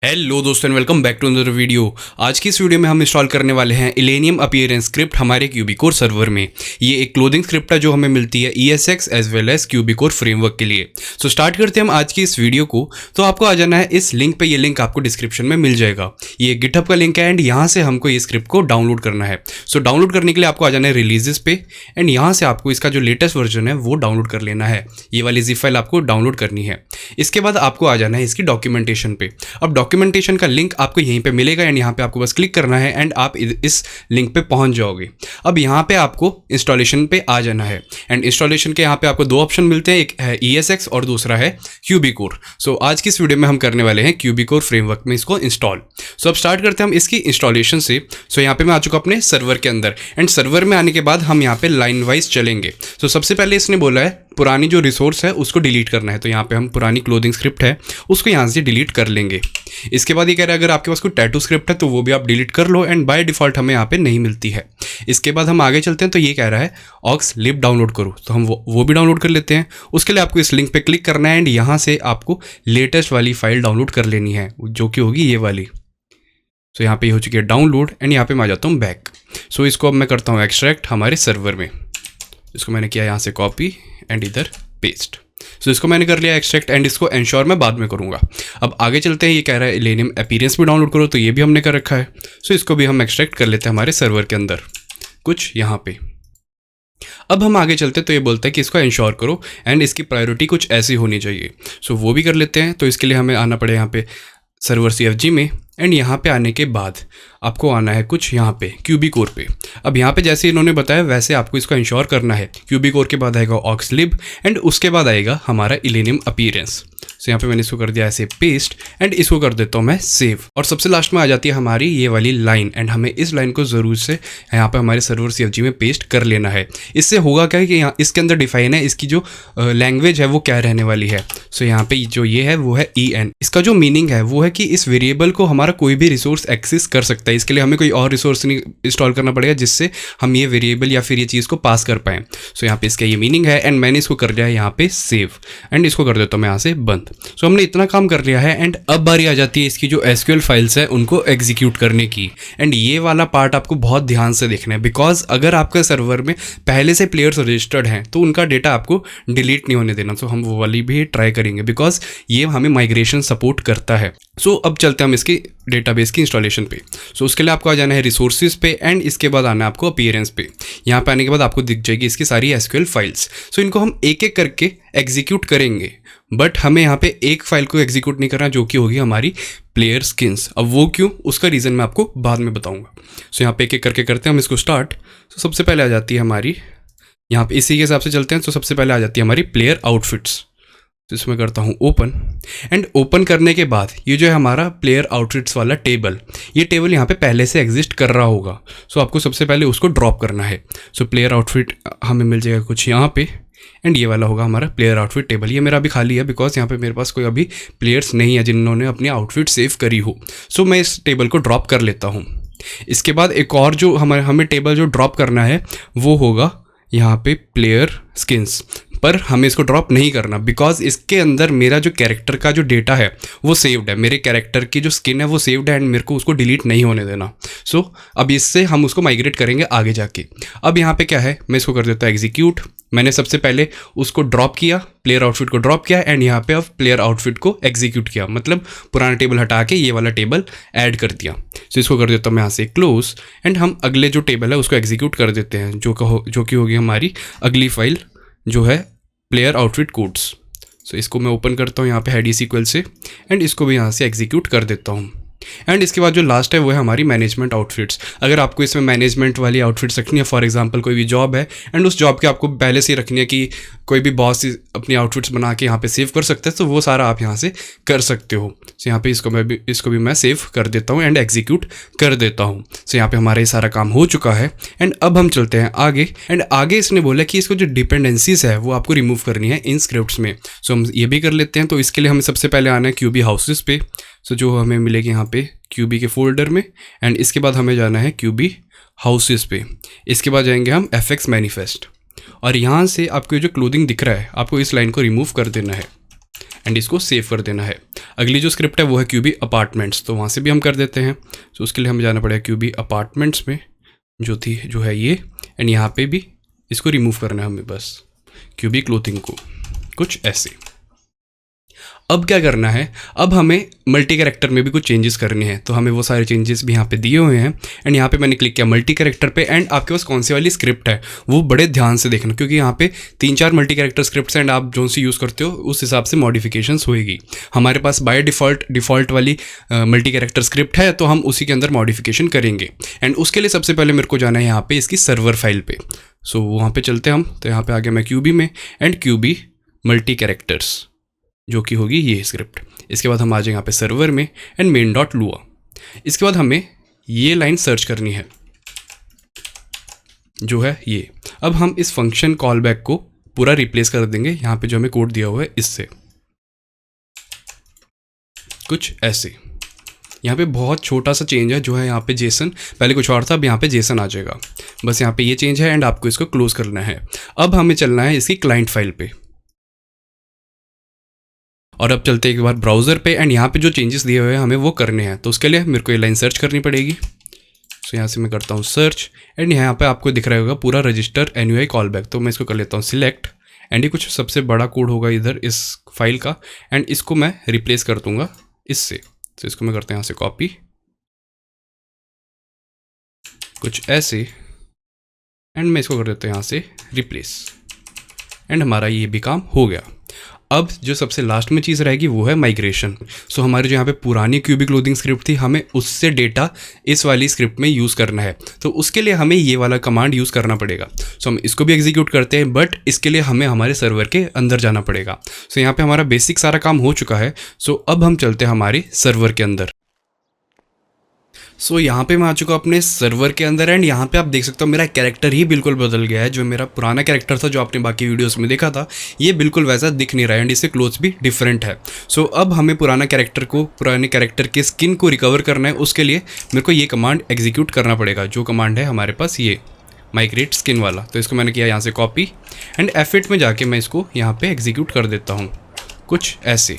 Hello दोस्तों and welcome back to another video. आज की इस वीडियो में हम इंस्टॉल करने वाले हैं इलेनियम अपीयरेंस स्क्रिप्ट हमारे क्यूबिकोर सर्वर में। ये एक क्लोथिंग स्क्रिप्ट है जो हमें मिलती है ESX as well as QBCore framework के लिए। सो स्टार्ट करते हैं हम आज की इस वीडियो को। तो आपको आ जाना है इस लिंक पे, ये लिंक आपको डिस्क्रिप्शन में मिल जाएगा। ये गिटहब का लिंक है एंड यहाँ से हमको ये स्क्रिप्ट को डाउनलोड करना है। सो डाउनलोड करने के लिए आपको आ जाना है रिलीजेस पे एंड यहाँ से आपको इसका जो लेटेस्ट वर्जन है वो डाउनलोड कर लेना है। ये वाली zip फाइल आपको डाउनलोड करनी है। इसके बाद आपको आ जाना है इसकी डॉक्यूमेंटेशन पे। अब डॉक्यूमेंटेशन का लिंक आपको यहीं पे मिलेगा एंड यहाँ पे आपको बस क्लिक करना है एंड आप इस लिंक पे पहुंच जाओगे। अब यहाँ पे आपको इंस्टॉलेशन पे आ जाना है एंड इंस्टॉलेशन के यहाँ पे आपको दो ऑप्शन मिलते हैं, एक है ESX और दूसरा है क्यूबिकोर। सो आज की इस वीडियो में हम करने वाले हैं क्यूबिकोर फ्रेमवर्क में इसको इंस्टॉल। सो अब स्टार्ट करते हैं हम इसकी इंस्टॉलेशन से। सो यहाँ पे मैं आ चुका अपने सर्वर के अंदर एंड सर्वर में आने के बाद हम यहाँ पे लाइन वाइज चलेंगे। सो सबसे पहले इसने बोला है पुरानी जो रिसोर्स है उसको डिलीट करना है, तो यहाँ पे हम पुरानी क्लोथिंग स्क्रिप्ट है उसको यहाँ से डिलीट कर लेंगे। इसके बाद ये कह रहा है अगर आपके पास कोई टैटू स्क्रिप्ट है तो वो भी आप डिलीट कर लो एंड बाय डिफ़ॉल्ट हमें यहाँ पे नहीं मिलती है। इसके बाद हम आगे चलते हैं, तो ये कह रहा है ऑक्स लिब डाउनलोड करो, तो हम वो भी डाउनलोड कर लेते हैं। उसके लिए आपको इस लिंक पे क्लिक करना है एंड यहाँ से आपको लेटेस्ट वाली फाइल डाउनलोड कर लेनी है जो कि होगी ये वाली। सो यहाँ पे हो चुकी है डाउनलोड एंड यहाँ पे मैं आ जाता हूँ बैक। सो इसको अब मैं करता हूँ एक्सट्रैक्ट हमारे सर्वर में। इसको मैंने किया यहाँ से कॉपी एंड इधर पेस्ट। सो इसको मैंने कर लिया एक्सट्रैक्ट एंड इसको एंश्योर मैं बाद में करूँगा। अब आगे चलते हैं, ये कह रहा है इलेनियम अपीयरेंस भी डाउनलोड करो, तो ये भी हमने कर रखा है। सो इसको भी हम एक्सट्रैक्ट कर लेते हैं हमारे सर्वर के अंदर कुछ यहाँ पे। अब हम आगे चलते हैं, तो ये बोलता है कि इसको एंश्योर करो एंड इसकी प्रायोरिटी कुछ ऐसी होनी चाहिए। सो वो भी कर लेते हैं। तो इसके लिए हमें आना पड़े यहाँ पे सर्वर CFG में एंड यहाँ पे आने के बाद आपको आना है कुछ यहाँ पे क्यूबिकोर पे। अब यहाँ पे जैसे इन्होंने बताया वैसे आपको इसको इंश्योर करना है। क्यूबिकोर के बाद आएगा ऑक्स लिब एंड उसके बाद आएगा हमारा इलेनियम अपीयरेंस। सो यहाँ पे मैंने इसको कर दिया ऐसे पेस्ट एंड इसको कर देता हूँ मैं सेव। और सबसे लास्ट में आ जाती है हमारी ये वाली लाइन एंड हमें इस लाइन को ज़रूर से यहाँ पे हमारे सर्वर CFG में पेस्ट कर लेना है। इससे होगा क्या कि यहाँ इसके अंदर डिफाइन है इसकी जो लैंग्वेज है वो क्या रहने वाली है। सो यहाँ पे जो ये है वो है EN। इसका जो मीनिंग है वो है कि इस वेरिएबल को हमारा कोई भी रिसोर्स एक्सेस कर सकता है। इसके लिए हमें कोई और रिसोर्स नहीं इंस्टॉल करना पड़ेगा जिससे हम ये वेरिएबल या फिर ये चीज़ को पास कर पाएँ। सो यहाँ पे इसका ये मीनिंग है एंड मैंने इसको कर लिया है यहाँ पे सेव एंड इसको कर देता हूँ मैं यहाँ से बंद। सो हमने इतना काम कर लिया है एंड अब बारी आ जाती है इसकी जो SQL फाइल्स है उनको एग्जीक्यूट करने की। एंड ये वाला पार्ट आपको बहुत ध्यान से देखना है बिकॉज अगर आपके सर्वर में पहले से प्लेयर्स रजिस्टर्ड हैं तो उनका डेटा आपको डिलीट नहीं होने देना। सो हम वो वाली भी ट्राई करेंगे बिकॉज ये हमें माइग्रेशन सपोर्ट करता है। सो अब चलते हैं हम इसकी डेटाबेस की इंस्टॉलेशन पे। सो उसके लिए आपको आ जाना है रिसोर्सेज पे एंड इसके बाद आना है आपको अपीयरेंस पे। यहाँ पे आने के बाद आपको दिख जाएगी इसकी सारी SQL फाइल्स। सो इनको हम एक एक करके एग्जीक्यूट करेंगे बट हमें यहाँ पे एक फाइल को एग्जीक्यूट नहीं करना जो कि होगी हमारी प्लेयर स्किन्स। अब वो क्यों, उसका रीज़न मैं आपको बाद में बताऊँगा। सो यहाँ पे एक एक करके करते हैं हम इसको स्टार्ट। सो सबसे पहले आ जाती है हमारी यहाँ पे इसी के हिसाब से चलते हैं। तो सबसे पहले आ जाती है हमारी प्लेयर आउटफिट्स। तो इसमें करता हूँ ओपन एंड ओपन करने के बाद ये जो है हमारा प्लेयर आउटफिट्स वाला टेबल, ये टेबल यहाँ पे पहले से एग्जिस्ट कर रहा होगा। सो आपको सबसे पहले उसको ड्रॉप करना है। सो प्लेयर आउटफिट हमें मिल जाएगा कुछ यहाँ पे एंड ये वाला होगा हमारा प्लेयर आउटफिट टेबल। ये मेरा अभी खाली है बिकॉज यहाँ पे मेरे पास कोई अभी प्लेयर्स नहीं है जिन्होंने अपनी आउटफिट सेव करी हो। सो मैं इस टेबल को ड्रॉप कर लेता हूँ। इसके बाद एक और जो हमें टेबल जो ड्रॉप करना है वो होगा यहाँ पे प्लेयर स्किन्स, पर हमें इसको ड्रॉप नहीं करना बिकॉज इसके अंदर मेरा जो कैरेक्टर का जो डेटा है वो सेव्ड है। मेरे कैरेक्टर की जो स्किन है वो सेव्ड है एंड मेरे को उसको डिलीट नहीं होने देना। सो अब इससे हम उसको माइग्रेट करेंगे आगे जाके। अब यहाँ पे क्या है, मैं इसको कर देता हूँ एग्जीक्यूट। मैंने सबसे पहले उसको ड्रॉप किया, प्लेयर आउटफिट को ड्रॉप किया एंड यहाँ पे अब प्लेयर आउटफिट को एग्जीक्यूट किया, मतलब पुराना टेबल हटा के ये वाला टेबल ऐड कर दिया। सो इसको कर देता हूँ मैं यहाँ से क्लोज एंड हम अगले जो टेबल है उसको एग्जीक्यूट कर देते हैं जो कि होगी हमारी अगली फाइल जो है प्लेयर आउटफिट कोड्स। सो इसको मैं ओपन करता हूँ यहाँ पे हेड SQL से एंड इसको भी यहाँ से एग्जीक्यूट कर देता हूँ। एंड इसके बाद जो लास्ट है वो है हमारी मैनेजमेंट आउटफिट्स। अगर आपको इसमें मैनेजमेंट वाली आउटफिट्स रखनी है, फॉर एग्जांपल कोई भी जॉब है एंड उस जॉब के आपको पहले से ही रखनी है कि कोई भी बॉस अपनी आउटफिट्स बना के यहाँ पे सेव कर सकते हैं, तो वो सारा आप यहाँ से कर सकते हो। सो यहाँ पे इसको भी मैं सेव कर देता हूँ एंड एग्जीक्यूट कर देता हूँ। सो यहाँ पे हमारा ये सारा काम हो चुका है एंड अब हम चलते हैं आगे। एंड आगे इसने बोला कि इसको जो डिपेंडेंसीज है वो आपको रिमूव करनी है इन स्क्रिप्ट्स में। सो हम ये भी कर लेते हैं। तो इसके लिए हमें सबसे पहले आना है QB हाउसेस पे। सो जो हमें मिलेगी यहाँ पे QB के फोल्डर में एंड इसके बाद हमें जाना है QB हाउसेस पे। इसके बाद जाएंगे हम FX मैनिफेस्ट और यहाँ से आपको जो क्लोथिंग दिख रहा है आपको इस लाइन को रिमूव कर देना है एंड इसको सेव कर देना है। अगली जो स्क्रिप्ट है वो है क्यूबी अपार्टमेंट्स, तो वहाँ से भी हम कर देते हैं। तो उसके लिए हमें जाना पड़ेगा क्यूबी अपार्टमेंट्स में, जो है ये, एंड यहाँ पे भी इसको रिमूव करना है हमें बस, क्यूबी क्लोथिंग को, कुछ ऐसे। अब क्या करना है, अब हमें मल्टी कैरेक्टर में भी कुछ चेंजेस करने हैं, तो हमें वो सारे चेंजेस भी यहाँ पे दिए हुए हैं। एंड यहाँ पे मैंने क्लिक किया मल्टी कैरेक्टर पे, एंड आपके पास कौन सी वाली स्क्रिप्ट है वो बड़े ध्यान से देखना, क्योंकि यहाँ पे 3-4 मल्टी कैरेक्टर स्क्रिप्ट्स एंड आप जो सी यूज़ करते हो उस हिसाब से मॉडिफिकेशंस होएगी। हमारे पास बाय डिफ़ॉल्ट वाली मल्टी कैरेक्टर स्क्रिप्ट है, तो हम उसी के अंदर मॉडिफिकेशन करेंगे। एंड उसके लिए सबसे पहले मेरे को जाना है यहाँ पे इसकी सर्वर फाइल पे। सो वहाँ पे चलते हैं हम, तो यहाँ पे आ गया मैं क्यूबी में, एंड क्यूबी मल्टी कैरेक्टर्स, जो कि होगी ये स्क्रिप्ट। इसके बाद हम आ जाएंगे यहाँ पे सर्वर में, एंड मेन डॉट लुआ। इसके बाद हमें ये लाइन सर्च करनी है, जो है ये। अब हम इस फंक्शन कॉल बैक को पूरा रिप्लेस कर देंगे यहाँ पे जो हमें कोड दिया हुआ है इससे, कुछ ऐसे। यहाँ पे बहुत छोटा सा चेंज है, जो है यहाँ पे जेसन, पहले कुछ और था, अब यहाँ पे जेसन आ जाएगा। बस यहाँ पे ये चेंज है, एंड आपको इसको क्लोज करना है। अब हमें चलना है इसकी क्लाइंट फाइल पे, और अब चलते एक बार ब्राउज़र पे, एंड यहाँ पे जो चेंजेस दिए हुए हैं हमें वो करने हैं। तो उसके लिए मेरे को ये लाइन सर्च करनी पड़ेगी। तो यहाँ से मैं करता हूँ सर्च, एंड यहाँ पे आपको दिख रहा होगा पूरा रजिस्टर NUI कॉल बैक। तो मैं इसको कर लेता हूँ सिलेक्ट, एंड ये कुछ सबसे बड़ा कोड होगा इधर इस फाइल का, एंड इसको मैं रिप्लेस कर दूंगा इससे। तो इसको मैं करता हूँ यहाँ से कॉपी, कुछ ऐसे, एंड मैं इसको कर देता हूँ यहाँ से रिप्लेस, एंड हमारा ये भी काम हो गया। अब जो सबसे लास्ट में चीज़ रहेगी वो है माइग्रेशन। सो हमारे जो यहाँ पे पुरानी क्यूबी क्लोथिंग स्क्रिप्ट थी, हमें उससे डेटा इस वाली स्क्रिप्ट में यूज़ करना है। तो उसके लिए हमें ये वाला कमांड यूज़ करना पड़ेगा। सो हम इसको भी एग्जीक्यूट करते हैं, बट इसके लिए हमें हमारे सर्वर के अंदर जाना पड़ेगा। सो यहाँ पे हमारा बेसिक सारा काम हो चुका है। सो अब हम चलते हैं हमारे सर्वर के अंदर। सो यहाँ पे मैं आ चुका हूँ अपने सर्वर के अंदर, एंड यहाँ पे आप देख सकते हो मेरा कैरेक्टर ही बिल्कुल बदल गया है। जो मेरा पुराना कैरेक्टर था, जो आपने बाकी वीडियोस में देखा था, ये बिल्कुल वैसा दिख नहीं रहा है, एंड इससे क्लोथ्स भी डिफरेंट है। सो अब हमें पुराने कैरेक्टर के स्किन को रिकवर करना है। उसके लिए मेरे को ये कमांड एग्जीक्यूट करना पड़ेगा, जो कमांड है हमारे पास ये माइग्रेट स्किन वाला। तो इसको मैंने किया यहाँ से कॉपी, एंड F8 में जाके मैं इसको यहाँ पे एग्जीक्यूट कर देता हूँ, कुछ ऐसे।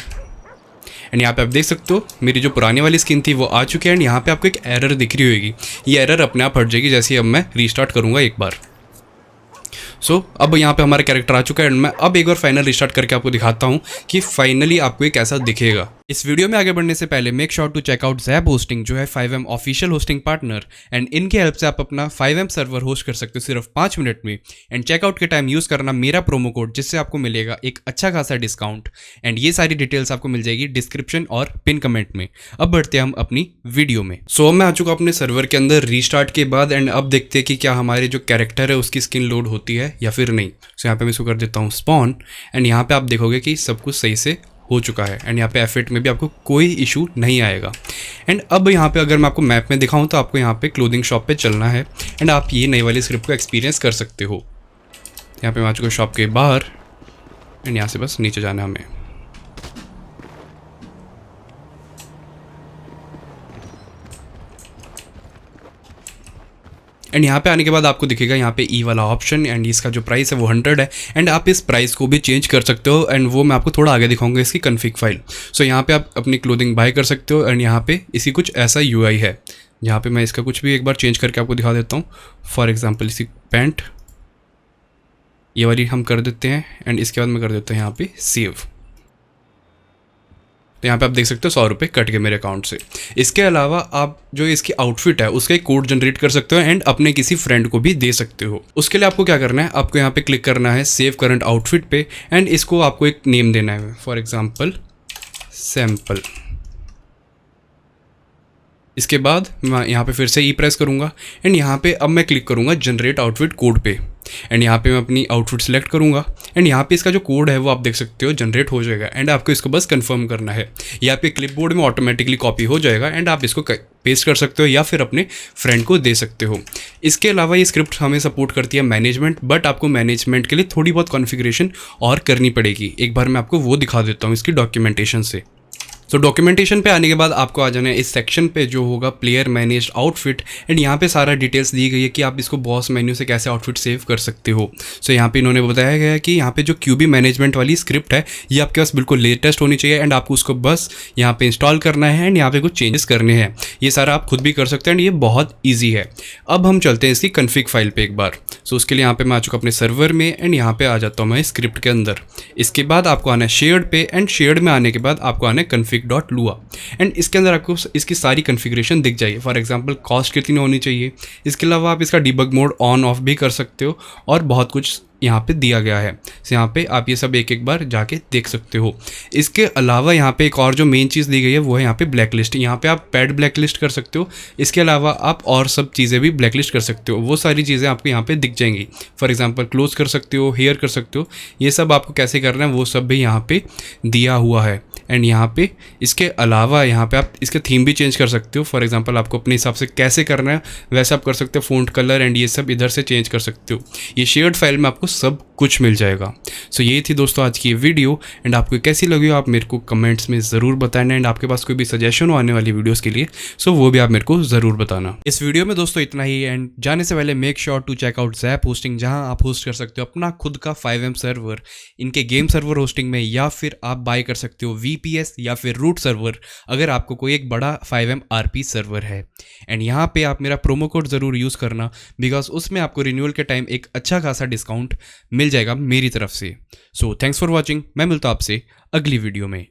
एंड यहाँ पे आप देख सकते हो मेरी जो पुरानी वाली स्किन थी वो आ चुकी है, एंड यहाँ पे आपको एक एरर दिख रही होगी। ये एरर अपने आप हट जाएगी जैसे अब मैं रीस्टार्ट करूँगा एक बार। सो अब यहाँ पे हमारा कैरेक्टर आ चुका है, एंड मैं अब एक बार फाइनल रिस्टार्ट करके आपको दिखाता हूँ कि फाइनली आपको ये कैसा दिखेगा। इस वीडियो में आगे बढ़ने से पहले make sure to check out Zap hosting, जो है 5M official hosting partner, and इनके हेल्प से आप अपना 5M सर्वर होस्ट कर सकते हो सिर्फ 5 मिनट में। एंड चेकआउट के टाइम यूज़ करना मेरा प्रोमो कोड, जिससे आपको मिलेगा एक अच्छा खासा डिस्काउंट। एंड ये सारी डिटेल्स आपको मिल जाएगी डिस्क्रिप्शन और पिन कमेंट में। अब बढ़ते हैं हम अपनी वीडियो में। सो मैं आ चुका अपने सर्वर के अंदर रीस्टार्ट के बाद, एंड अब देखते हैं कि क्या हमारे जो कैरेक्टर है उसकी स्किन लोड होती है या फिर नहीं। सो यहाँ पे मैं इसको कर देता हूँ स्पॉन, एंड यहाँ पे आप देखोगे कि सब कुछ सही से हो चुका है, एंड यहाँ पे F8 में भी आपको कोई इशू नहीं आएगा। एंड अब यहाँ पे अगर मैं आपको मैप में दिखाऊं तो आपको यहाँ पे क्लोथिंग शॉप पे चलना है, एंड आप ये नई वाली स्क्रिप्ट को एक्सपीरियंस कर सकते हो। यहाँ पे मैं आ चुका शॉप के बाहर, एंड यहाँ से बस नीचे जाना है हमें। एंड यहाँ पे आने के बाद आपको दिखेगा यहाँ पे ई वाला ऑप्शन, एंड इसका जो प्राइस है वो 100 है, एंड आप इस प्राइस को भी चेंज कर सकते हो, एंड वो मैं आपको थोड़ा आगे दिखाऊंगा इसकी कन्फिग फाइल। सो यहाँ पे आप अपनी क्लोथिंग बाय कर सकते हो, एंड यहाँ पे इसी कुछ ऐसा UI है, जहाँ पे मैं इसका कुछ भी एक बार चेंज करके आपको दिखा देता हूँ। फॉर एग्जाम्पल इसी पैंट ये वाली हम कर देते हैं, एंड इसके बाद मैं कर देता हूँ यहाँ पे सेव। तो यहाँ पे आप देख सकते हो 100 रुपये कट गए मेरे अकाउंट से। इसके अलावा आप जो इसकी आउटफिट है उसका एक कोड जनरेट कर सकते हो, एंड अपने किसी फ्रेंड को भी दे सकते हो। उसके लिए आपको क्या करना है, आपको यहाँ पे क्लिक करना है सेव करंट आउटफिट पे, एंड इसको आपको एक नेम देना है, फॉर एग्जाम्पल सैम्पल। इसके बाद मैं यहाँ पे फिर से ई प्रेस करूँगा, एंड यहाँ पे अब मैं क्लिक करूँगा जनरेट आउटफिट कोड पे, एंड यहाँ पे मैं अपनी आउटफिट सेलेक्ट करूँगा, एंड यहाँ पे इसका जो कोड है वो आप देख सकते हो जनरेट हो जाएगा, एंड आपको इसको बस कंफर्म करना है। ये आपके क्लिपबोर्ड में ऑटोमेटिकली कॉपी हो जाएगा, एंड आप इसको पेस्ट कर सकते हो या फिर अपने फ्रेंड को दे सकते हो। इसके अलावा ये स्क्रिप्ट हमें सपोर्ट करती है मैनेजमेंट, बट आपको मैनेजमेंट के लिए थोड़ी बहुत कॉन्फ़िगरेशन और करनी पड़ेगी। एक बार मैं आपको वो दिखा देता हूँ इसकी डॉक्यूमेंटेशन से। सो डॉक्यूमेंटेशन पे आने के बाद आपको आ जाना है इस सेक्शन पे जो होगा प्लेयर मैनेज्ड आउटफिट, एंड यहाँ पे सारा डिटेल्स दी गई है कि आप इसको बॉस मेन्यू से कैसे आउटफिट सेव कर सकते हो। सो यहाँ पे इन्होंने बताया गया है कि यहाँ पे जो क्यूबी मैनेजमेंट वाली स्क्रिप्ट है ये आपके पास बिल्कुल लेटेस्ट होनी चाहिए, एंड आपको उसको बस यहाँ पे इंस्टॉल करना है एंड यहाँ पे कुछ चेंजेस करने हैं। ये सारा आप खुद भी कर सकते हैं एंड ये बहुत ईजी है। अब हम चलते हैं इसकी कन्फिग फाइल पे एक बार। सो उसके लिए यहाँ पे मैं आ चुका अपने सर्वर में एंड यहाँ पे आ जाता हूँ मैं स्क्रिप्ट के अंदर। इसके बाद आपको आना है शेयर्ड पे, एंड शेयर्ड में आने के बाद आपको आना है config.lua, एंड इसके अंदर आपको इसकी सारी कन्फिग्रेशन दिख जाएगी। फॉर एग्जांपल कॉस्ट कितनी होनी चाहिए, इसके अलावा आप इसका डिबग मोड ऑन ऑफ भी कर सकते हो, और बहुत कुछ यहाँ पे दिया गया है। तो यहाँ पे आप ये सब एक एक बार जाके देख सकते हो। इसके अलावा यहाँ पे एक और जो मेन चीज़ दी गई है वो है यहाँ पे ब्लैक लिस्ट। यहाँ पे आप पैड ब्लैक लिस्ट कर सकते हो, इसके अलावा आप और सब चीज़ें भी ब्लैक लिस्ट कर सकते हो। वो सारी चीज़ें आपको यहाँ पे दिख जाएंगी। फॉर एग्जांपल क्लोज कर सकते हो, हेयर कर सकते हो, ये सब आपको कैसे करना है वो सब भी यहाँ पे दिया हुआ है। एंड यहाँ पे इसके अलावा यहाँ पे आप इसके थीम भी चेंज कर सकते हो। फॉर एग्जांपल आपको अपने हिसाब से कैसे करना है वैसे आप कर सकते हो। फ़ॉन्ट कलर एंड ये सब इधर से चेंज कर सकते हो। ये शेयर्ड फाइल में आपको सब कुछ मिल जाएगा। सो ये थी दोस्तों आज की ये वीडियो, एंड आपको कैसी लगी हो आप मेरे को कमेंट्स में ज़रूर बताना, एंड आपके पास कोई भी सजेशन हो आने वाली वीडियोस के लिए सो वो भी आप मेरे को ज़रूर बताना। इस वीडियो में दोस्तों इतना ही, एंड जाने से पहले make sure to check out Zap hosting, जहां आप होस्ट कर सकते हो अपना खुद का 5M सर्वर इनके गेम सर्वर होस्टिंग में, या फिर आप बाय कर सकते हो VPS या फिर रूट सर्वर अगर आपको कोई एक बड़ा 5M RP सर्वर है। एंड यहाँ पे आप मेरा प्रोमो कोड ज़रूर यूज़ करना, बिकॉज उसमें आपको रिन्यूअल के टाइम एक अच्छा खासा डिस्काउंट मिल जाएगा मेरी तरफ से। सो थैंक्स फॉर वॉचिंग, मैं मिलता हूँ आपसे अगली वीडियो में।